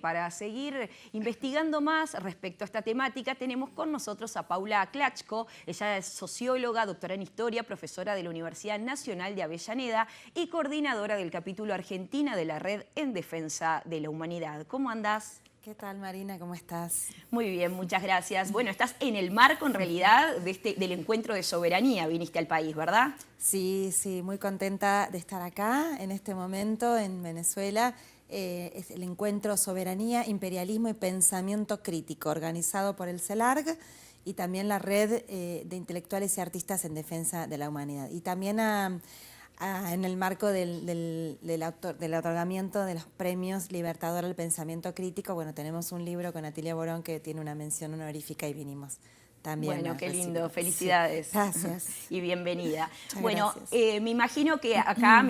para seguir investigando más respecto a esta temática, tenemos con nosotros a Paula Klachko. Ella es socióloga, doctora en Historia, profesora de la Universidad Nacional de Avellaneda y coordinadora del capítulo Argentina de la Red en Defensa de la Humanidad. ¿Cómo andás? ¿Qué tal, Marina? ¿Cómo estás? Muy bien, muchas gracias. Bueno, estás en el marco, en realidad, del encuentro de soberanía. Viniste al país, ¿verdad? Sí, muy contenta de estar acá en este momento en Venezuela. Es el encuentro Soberanía, Imperialismo y Pensamiento Crítico, organizado por el CELARG y también la Red de Intelectuales y Artistas en Defensa de la Humanidad. Y también en el marco del otorgamiento de los premios Libertador del Pensamiento Crítico, bueno, tenemos un libro con Atilia Borón que tiene una mención honorífica y vinimos también. Bueno, qué lindo, felicidades. Sí. Gracias. Y bienvenida. Muchas bueno, gracias. me imagino que acá,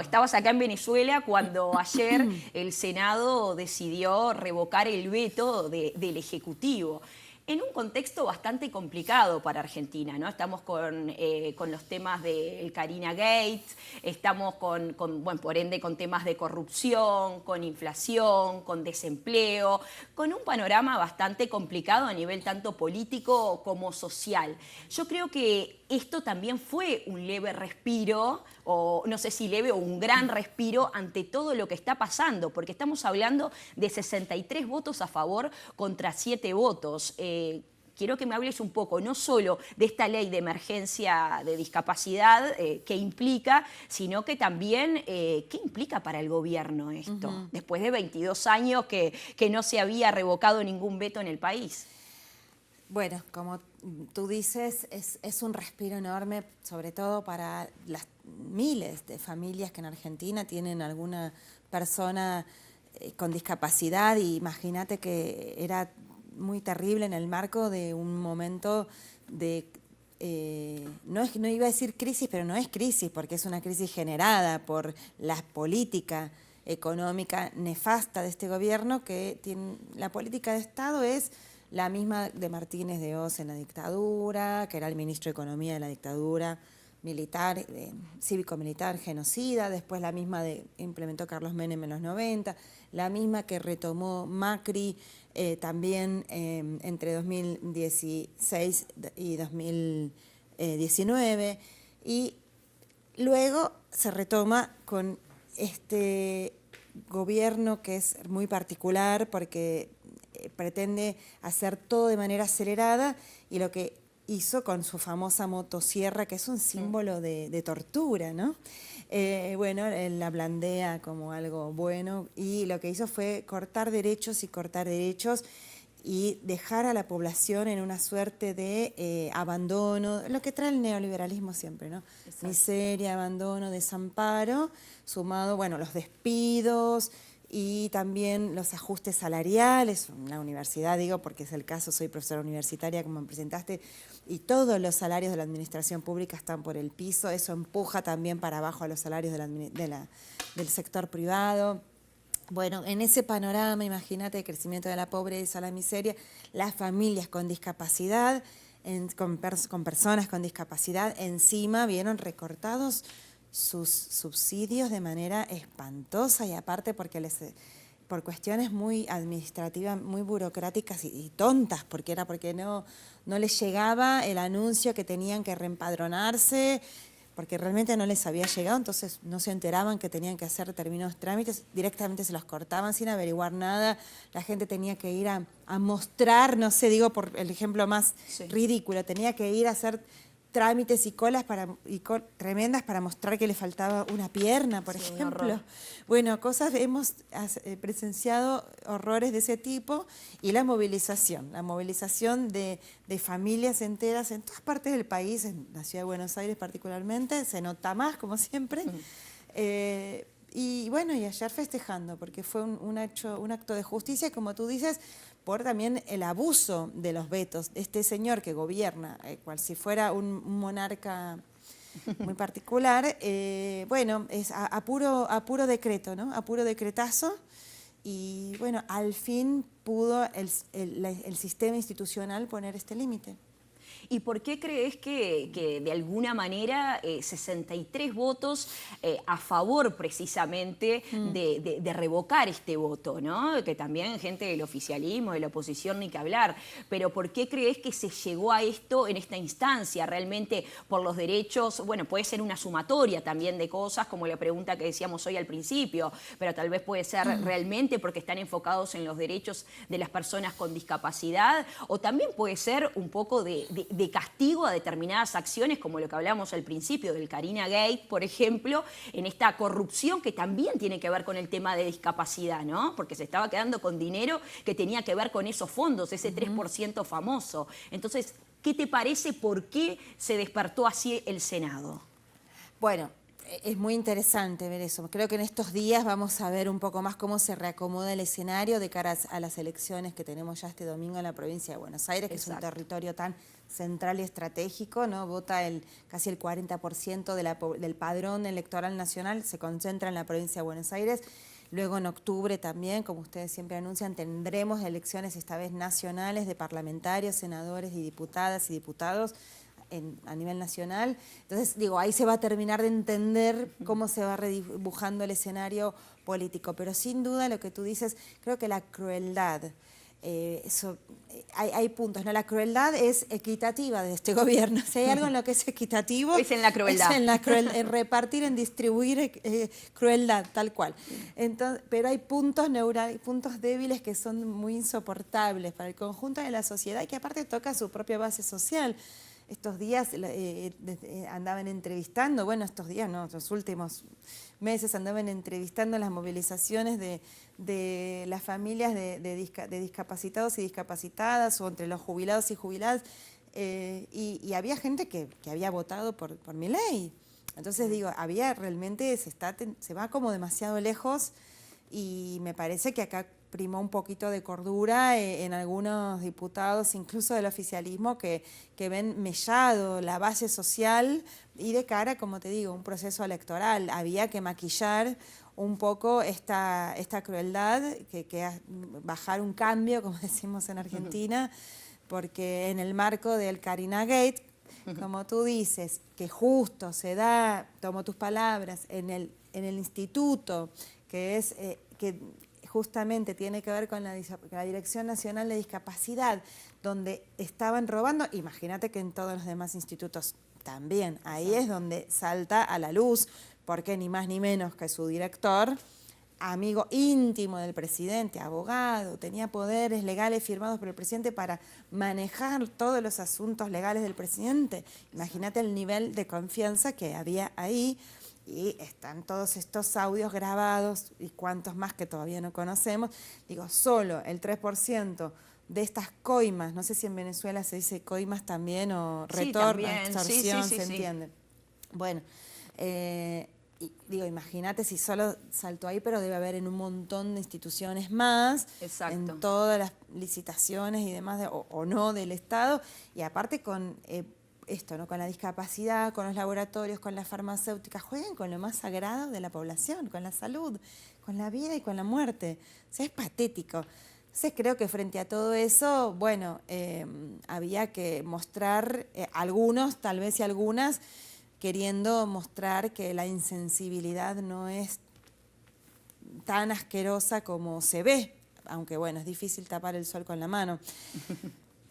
estabas acá en Venezuela cuando ayer el Senado decidió revocar el veto del Ejecutivo. En un contexto bastante complicado para Argentina, ¿no? Estamos con los temas del Carina Gate, estamos por ende con temas de corrupción, con inflación, con desempleo, con un panorama bastante complicado a nivel tanto político como social. Yo creo que esto también fue un leve respiro, o no sé si leve o un gran respiro ante todo lo que está pasando, porque estamos hablando de 63 votos a favor contra 7 votos. Quiero que me hables un poco, no solo de esta ley de emergencia de discapacidad que implica, sino que también qué implica para el gobierno esto, después de 22 años que no se había revocado ningún veto en el país. Bueno, como tú dices, es un respiro enorme, sobre todo para las miles de familias que en Argentina tienen alguna persona con discapacidad. Y imagínate que era muy terrible en el marco de un momento de, no iba a decir crisis, pero no es crisis, porque es una crisis generada por la política económica nefasta de este gobierno, que tiene, la política de Estado es la misma de Martínez de Hoz en la dictadura, que era el ministro de Economía de la dictadura militar, cívico-militar, genocida, después la misma de implementó Carlos Menem en los 90, la misma que retomó Macri también entre 2016 y 2019, y luego se retoma con este gobierno que es muy particular porque pretende hacer todo de manera acelerada, y lo que hizo con su famosa motosierra, que es un símbolo de tortura, ¿no? Bueno, él la blandea como algo bueno, y lo que hizo fue cortar derechos y dejar a la población en una suerte de abandono, lo que trae el neoliberalismo siempre, ¿no? Exacto. Miseria, abandono, desamparo, sumado, bueno, los despidos y también los ajustes salariales. La universidad, digo, porque es el caso, soy profesora universitaria, como me presentaste, y todos los salarios de la administración pública están por el piso. Eso empuja también para abajo a los salarios del sector privado. Bueno, en ese panorama, imagínate el crecimiento de la pobreza, la miseria, las familias con discapacidad, con personas con discapacidad, encima vieron recortados sus subsidios de manera espantosa, y aparte por cuestiones muy administrativas, muy burocráticas y tontas, porque no les llegaba el anuncio que tenían que reempadronarse, porque realmente no les había llegado, entonces no se enteraban que tenían que hacer determinados trámites, directamente se los cortaban sin averiguar nada. La gente tenía que ir a mostrar, no sé, digo por el ejemplo más ridículo, tenía que ir a hacer trámites y colas tremendas para mostrar que le faltaba una pierna, por ejemplo. Bueno, hemos presenciado horrores de ese tipo, y la movilización de familias enteras en todas partes del país, en la ciudad de Buenos Aires particularmente, se nota más, como siempre. Y bueno, y ayer festejando, porque fue un acto de justicia, como tú dices, por también el abuso de los vetos de este señor que gobierna, cual si fuera un monarca muy particular. Bueno, es a puro decreto, ¿no? A puro decretazo. Y bueno, al fin pudo el sistema institucional poner este límite. ¿Y por qué crees que de alguna manera 63 votos a favor precisamente de revocar este voto, ¿no? Que también gente del oficialismo, de la oposición, ni que hablar, pero ¿por qué crees que se llegó a esto en esta instancia? Realmente por los derechos, bueno, puede ser una sumatoria también de cosas, como la pregunta que decíamos hoy al principio, pero tal vez puede ser realmente porque están enfocados en los derechos de las personas con discapacidad, o también puede ser un poco de castigo a determinadas acciones, como lo que hablamos al principio del Carina Gate, por ejemplo, en esta corrupción que también tiene que ver con el tema de discapacidad, ¿no? Porque se estaba quedando con dinero que tenía que ver con esos fondos, ese 3% famoso. Entonces, ¿qué te parece? ¿Por qué se despertó así el Senado? Bueno, es muy interesante ver eso. Creo que en estos días vamos a ver un poco más cómo se reacomoda el escenario de cara a las elecciones que tenemos ya este domingo en la provincia de Buenos Aires, que Exacto. es un territorio tan central y estratégico, ¿no? Vota casi el 40% del padrón electoral nacional, se concentra en la provincia de Buenos Aires. Luego en octubre también, como ustedes siempre anuncian, tendremos elecciones esta vez nacionales de parlamentarios, senadores y diputadas y diputados a nivel nacional. Entonces, digo, ahí se va a terminar de entender cómo se va redibujando el escenario político. Pero sin duda lo que tú dices, creo que la crueldad, hay puntos, ¿no? La crueldad es equitativa de este gobierno. Si hay algo en lo que es equitativo, Es en la crueldad. es en repartir, en distribuir crueldad, tal cual. Entonces, pero hay puntos puntos débiles que son muy insoportables para el conjunto de la sociedad y que aparte toca su propia base social. Estos días andaban entrevistando, bueno, estos días no, los últimos meses andaban entrevistando las movilizaciones de las familias de discapacitados y discapacitadas, o entre los jubilados y jubiladas, y había gente que había votado por Milei. Entonces digo, había realmente, se va como demasiado lejos, y me parece que acá primó un poquito de cordura en algunos diputados, incluso del oficialismo, que ven mellado la base social y de cara, como te digo, un proceso electoral. Había que maquillar un poco esta crueldad, bajar un cambio, como decimos en Argentina, porque en el marco del Carina Gate, como tú dices, que justo se da, tomo tus palabras, en el instituto, que es que justamente tiene que ver con la Dirección Nacional de Discapacidad, donde estaban robando, imagínate que en todos los demás institutos también, ahí es donde salta a la luz, porque ni más ni menos que su director, amigo íntimo del presidente, abogado, tenía poderes legales firmados por el presidente para manejar todos los asuntos legales del presidente. Imagínate el nivel de confianza que había ahí. Y están todos estos audios grabados y cuantos más que todavía no conocemos. Digo, solo el 3% de estas coimas, no sé si en Venezuela se dice coimas también o retorno, extorsión, sí, ¿se entiende? Bueno, digo, imagínate si solo saltó ahí, pero debe haber en un montón de instituciones más, Exacto. en todas las licitaciones y demás, o no del Estado, y aparte con esto, ¿no? Con la discapacidad, con los laboratorios, con las farmacéuticas, juegan con lo más sagrado de la población, con la salud, con la vida y con la muerte. O sea, es patético. Entonces creo que frente a todo eso, bueno, había que mostrar, algunos, tal vez y algunas, queriendo mostrar que la insensibilidad no es tan asquerosa como se ve, aunque bueno, es difícil tapar el sol con la mano.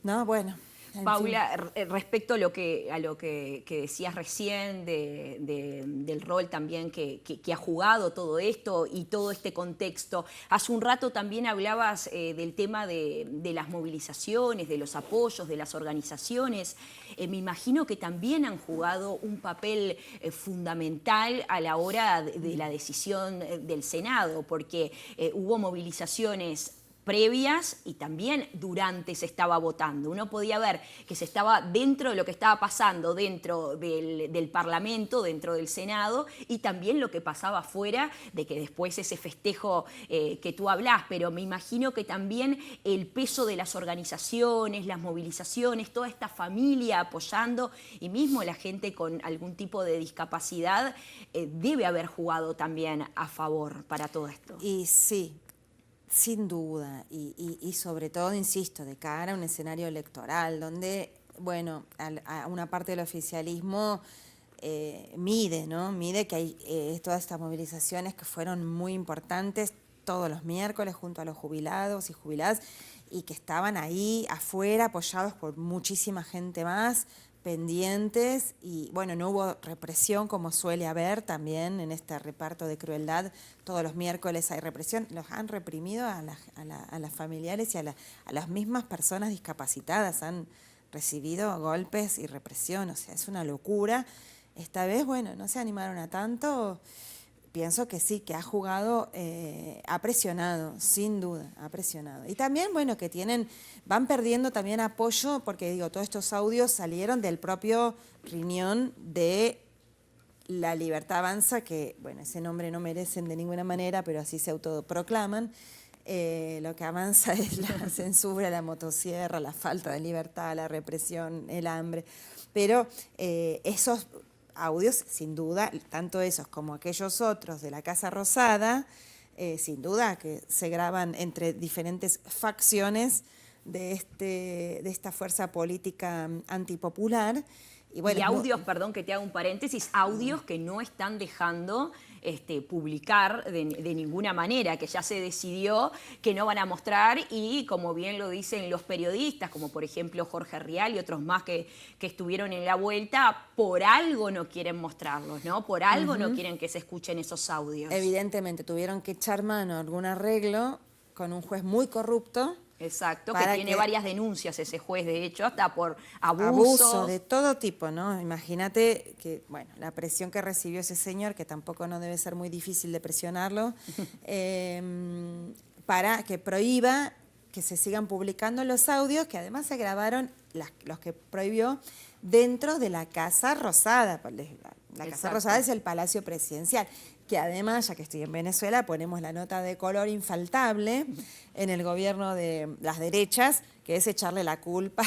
No, bueno. Paula, respecto a lo que decías recién del rol también que ha jugado todo esto y todo este contexto, hace un rato también hablabas del tema de las movilizaciones, de los apoyos, de las organizaciones. Me imagino que también han jugado un papel fundamental a la hora de la decisión del Senado, porque hubo movilizaciones previas y también durante se estaba votando. Uno podía ver que se estaba dentro de lo que estaba pasando dentro del Parlamento, dentro del Senado, y también lo que pasaba afuera, de que después ese festejo que tú hablás, pero me imagino que también el peso de las organizaciones, las movilizaciones, toda esta familia apoyando, y mismo la gente con algún tipo de discapacidad, debe haber jugado también a favor para todo esto. Y sí, sin duda, y sobre todo, insisto, de cara a un escenario electoral, donde bueno, a una parte del oficialismo mide, ¿no? Mide que hay todas estas movilizaciones que fueron muy importantes todos los miércoles junto a los jubilados y jubiladas y que estaban ahí afuera apoyados por muchísima gente más, pendientes y bueno, no hubo represión como suele haber también en este reparto de crueldad. Todos los miércoles hay represión, los han reprimido a las familiares y a las mismas personas discapacitadas, han recibido golpes y represión, o sea, es una locura. Esta vez, bueno, no se animaron a tanto. Pienso que sí, que ha jugado, ha presionado, sin duda, ha presionado. Y también, bueno, que van perdiendo también apoyo, porque digo, todos estos audios salieron del propio riñón de La Libertad Avanza, que, bueno, ese nombre no merecen de ninguna manera, pero así se autoproclaman. Lo que avanza es la censura, la motosierra, la falta de libertad, la represión, el hambre. Pero esos audios, sin duda, tanto esos como aquellos otros de la Casa Rosada, sin duda que se graban entre diferentes facciones de esta fuerza política antipopular. Y, bueno, y audios, perdón que te haga un paréntesis, audios que no están dejando publicar de ninguna manera, que ya se decidió que no van a mostrar y como bien lo dicen los periodistas, como por ejemplo Jorge Rial y otros más que estuvieron en la vuelta, por algo no quieren mostrarlos, ¿no? Por algo no quieren que se escuchen esos audios. Evidentemente tuvieron que echar mano a algún arreglo con un juez muy corrupto. Exacto, que tiene varias denuncias ese juez, de hecho, hasta por abuso de todo tipo, ¿no? Imagínate que, bueno, la presión que recibió ese señor, que tampoco no debe ser muy difícil de presionarlo, para que prohíba que se sigan publicando los audios, que además se grabaron, los que prohibió, dentro de la Casa Rosada. La Casa Rosada es el Palacio Presidencial, que además, ya que estoy en Venezuela, ponemos la nota de color infaltable en el gobierno de las derechas, que es echarle la culpa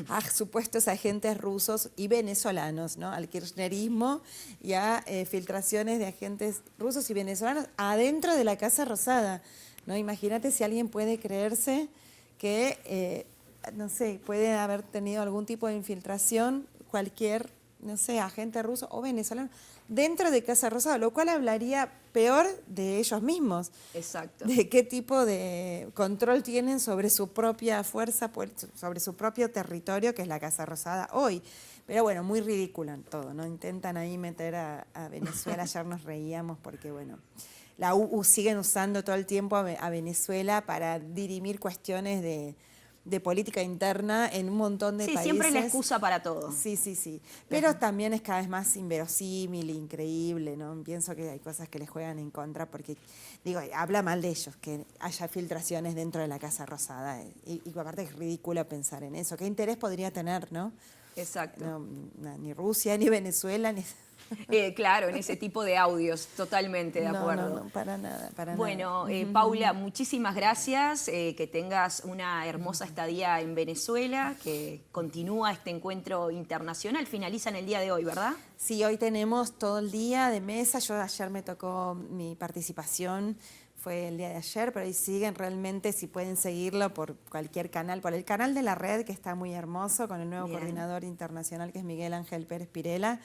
a supuestos agentes rusos y venezolanos, ¿no? Al kirchnerismo y a filtraciones de agentes rusos y venezolanos adentro de la Casa Rosada, ¿no? Imagínate si alguien puede creerse que, no sé, puede haber tenido algún tipo de infiltración, cualquier, no sé, agente ruso o venezolano, dentro de Casa Rosada, lo cual hablaría peor de ellos mismos. Exacto. De qué tipo de control tienen sobre su propia fuerza, sobre su propio territorio, que es la Casa Rosada hoy. Pero bueno, muy ridículo en todo, ¿no? Intentan ahí meter a Venezuela, ayer nos reíamos porque, bueno, siguen usando todo el tiempo a Venezuela para dirimir cuestiones de política interna en un montón de países. Sí, siempre la excusa para todo. Sí. Pero también es cada vez más inverosímil, increíble, ¿no? Pienso que hay cosas que les juegan en contra porque, digo, habla mal de ellos, que haya filtraciones dentro de la Casa Rosada. Y aparte es ridículo pensar en eso. ¿Qué interés podría tener, no? Exacto. No, ni Rusia, ni Venezuela, ni... Claro, en ese tipo de audios, totalmente de acuerdo. No, para nada. Bueno, Paula, muchísimas gracias, que tengas una hermosa estadía en Venezuela, que continúa este encuentro internacional, finaliza en el día de hoy, ¿verdad? Sí, hoy tenemos todo el día de mesa, ayer me tocó mi participación, fue el día de ayer, pero ahí siguen realmente, si pueden seguirlo por cualquier canal, por el canal de la red, que está muy hermoso, con el nuevo coordinador internacional, que es Miguel Ángel Pérez Pirela.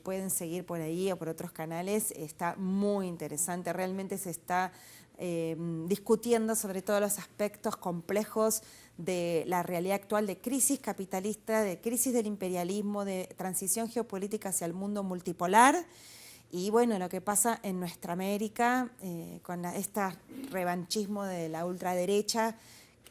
Pueden seguir por ahí o por otros canales, está muy interesante, realmente se está discutiendo sobre todos los aspectos complejos de la realidad actual de crisis capitalista, de crisis del imperialismo, de transición geopolítica hacia el mundo multipolar y bueno, lo que pasa en nuestra América con este revanchismo de la ultraderecha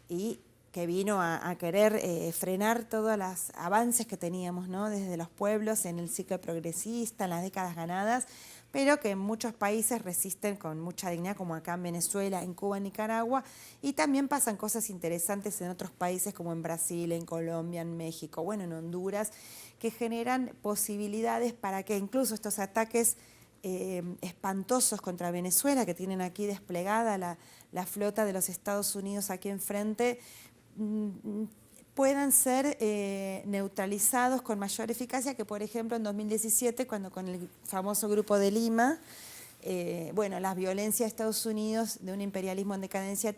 y que vino a querer frenar todos los avances que teníamos, ¿no? Desde los pueblos en el ciclo progresista, en las décadas ganadas, pero que en muchos países resisten con mucha dignidad, como acá en Venezuela, en Cuba, en Nicaragua, y también pasan cosas interesantes en otros países como en Brasil, en Colombia, en México, bueno, en Honduras, que generan posibilidades para que incluso estos ataques espantosos contra Venezuela, que tienen aquí desplegada la flota de los Estados Unidos aquí enfrente, puedan ser neutralizados con mayor eficacia que, por ejemplo, en 2017, cuando con el famoso Grupo de Lima bueno, la violencia de Estados Unidos, de un imperialismo en decadencia,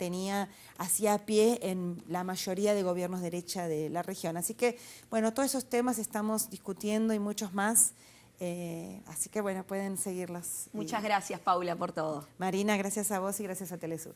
hacía pie en la mayoría de gobiernos de derecha de la región. Así que, bueno, todos esos temas estamos discutiendo y muchos más. Así que, bueno, pueden seguirlos. Muchas gracias, Paula, por todo. Marina, gracias a vos y gracias a Telesur.